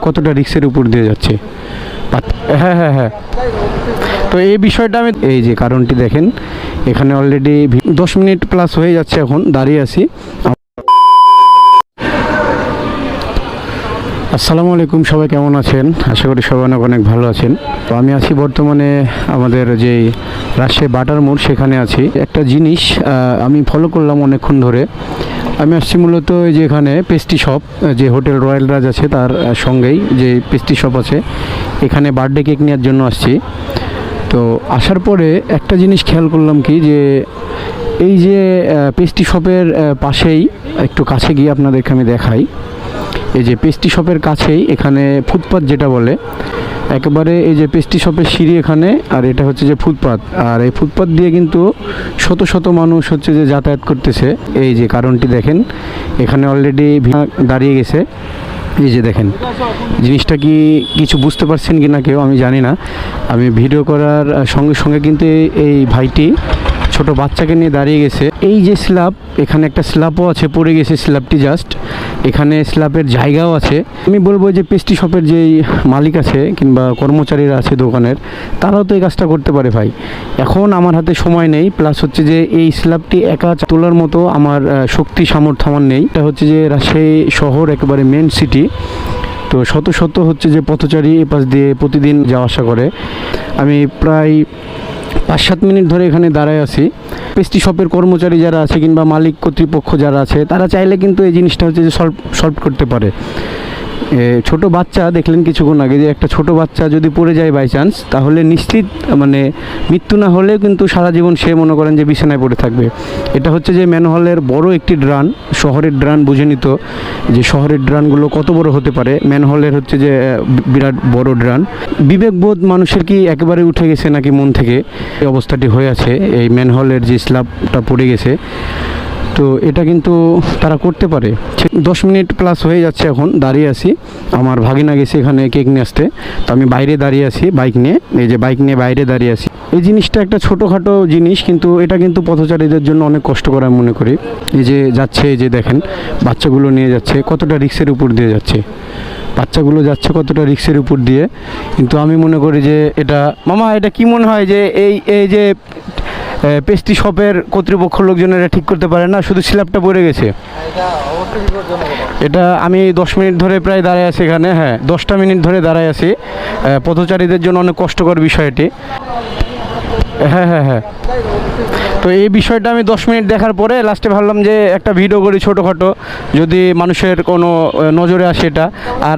কতটা রিস্কের উপর দিয়ে যাচ্ছে। হ্যাঁ হ্যাঁ হ্যাঁ, তো এই বিষয়টা আমি এই যে কারণটি দেখেন, এখানে অলরেডি 10 মিনিট প্লাস হয়ে যাচ্ছে, এখন দাঁড়িয়ে আছি। আসসালামু আলাইকুম, সবাই কেমন আছেন? আশা করি সবাই অনেক অনেক ভালো আছেন। তো আমি আছি বর্তমানে আমাদের যে রাজশাহী বাটার মোড়, সেখানে আছি। একটা জিনিস আমি ফলো করলাম অনেকক্ষণ ধরে। আমি আসছি মূলত যে এখানে পেস্ট্রি শপ, যে হোটেল রয়্যাল রাজ আছে তার সঙ্গেই যে পেস্ট্রি শপ আছে, এখানে বার্থডে কেক নেওয়ার জন্য আসছি। তো আসার পরে একটা জিনিস খেয়াল করলাম কি, যে এই যে পেস্ট্রি শপের পাশেই একটু কাছে গিয়ে আপনাদেরকে আমি দেখাই। এই যে পেস্ট্রি শপের কাছেই এখানে ফুটপাত যেটা বলে, একেবারে এই যে পেস্ট্রি শপের সিঁড়ি এখানে, আর এটা হচ্ছে যে ফুটপাত। আর এই ফুটপাত দিয়ে কিন্তু শত শত মানুষ হচ্ছে যে যাতায়াত করতেছে। এই যে কারণটি দেখেন, এখানে অলরেডি দাঁড়িয়ে গেছে। এই যে দেখেন, জিনিসটা কি কিছু বুঝতে পারছেন কি না কেউ আমি জানি না। আমি ভিডিও করার সঙ্গে সঙ্গে কিন্তু এই ভাইটি ছোট বাচ্চাকে নিয়ে দাঁড়িয়ে গেছে। এই যে স্ল্যাব, এখানে একটা স্ল্যাবও আছে, পড়ে গেছে স্ল্যাবটি জাস্ট, এখানে স্ল্যাবের জায়গাও আছে। আমি বলবো যে পেস্ট্রি শপের যেই মালিক আছে কিংবা কর্মচারীরা আছে দোকানের, তারাও তো এই কাজটা করতে পারে ভাই। এখন আমার হাতে সময় নেই, প্লাস হচ্ছে যে এই স্ল্যাবটি একা তোলার মতো আমার শক্তি সামর্থ্য আমার নেই। এটা হচ্ছে যে রাজশাহী শহর একেবারে মেন সিটি, তো শত শত হচ্ছে যে পথচারী এ পাশ দিয়ে প্রতিদিন যাওয়া আসা করে। আমি প্রায় 5-7 মিনিট ধরে এখানে দাঁড়ায় আছি। পেস্ট্রি শপের কর্মচারী যারা আছে কিংবা মালিক কর্তৃপক্ষ যারা আছে, তারা চাইলে কিন্তু এই জিনিসটা হচ্ছে যে সলভ করতে পারে। ছোট বাচ্চা দেখলেন কিছুক্ষণ আগে, যে একটা ছোট বাচ্চা যদি পড়ে যায় বাই চান্স, তাহলে নিশ্চিত মানে মৃত্যু না হলে কিন্তু সারা জীবন সে মনে করেন যে বিছানায় পড়ে থাকবে। এটা হচ্ছে যে ম্যানহোলের বড় একটি ড্রান, শহরের ড্রান বুঝে নিত যে শহরের ড্রানগুলো কত বড় হতে পারে। ম্যানহোলের হচ্ছে যে বিরাট বড় ড্রান। বিবেকবোধ মানুষের কি একেবারে উঠে গেছে নাকি মন থেকে এই অবস্থাটি হয়ে আছে, এই ম্যানহোলের যে স্ল্যাবটা পড়ে গেছে। তো এটা কিন্তু তারা করতে পারে। 10 মিনিট প্লাস হয়ে যাচ্ছে, এখন দাঁড়িয়ে আছি। আমার ভাগিনা গেছে এখানে কেক নিয়ে আসতে, তো আমি বাইরে দাঁড়িয়ে আছি বাইক নিয়ে। এই যে বাইক নিয়ে বাইরে দাঁড়িয়ে আছি। এই জিনিসটা একটা ছোটোখাটো জিনিস, কিন্তু এটা কিন্তু পথচারীদের জন্য অনেক কষ্টকর আমি মনে করি। এই যে যাচ্ছে, এই যে দেখেন বাচ্চাগুলো নিয়ে যাচ্ছে, কতটা রিস্কের উপর দিয়ে যাচ্ছে। বাচ্চাগুলো যাচ্ছে কতটা রিস্কের উপর দিয়ে, কিন্তু আমি মনে করি যে এটা মামা, এটা কি মনে হয় যে এই যে পেস্ট্রি শপের কর্তৃপক্ষ লোকজনেরা ঠিক করতে পারে না, শুধু স্ল্যাবটা পড়ে গেছে। এটা আমি 10 মিনিট ধরে প্রায় দাঁড়ায় আছি এখানে। হ্যাঁ, 10টা মিনিট ধরে দাঁড়ায় আছি। পথচারীদের জন্য অনেক কষ্টকর বিষয় এটি। হ্যাঁ হ্যাঁ হ্যাঁ, তো এই বিষয়টা আমি 10 মিনিট দেখার পরে লাস্টে ভাবলাম যে একটা ভিডিও করি ছোটোখাটো, যদি মানুষের কোনো নজরে আসে এটা। আর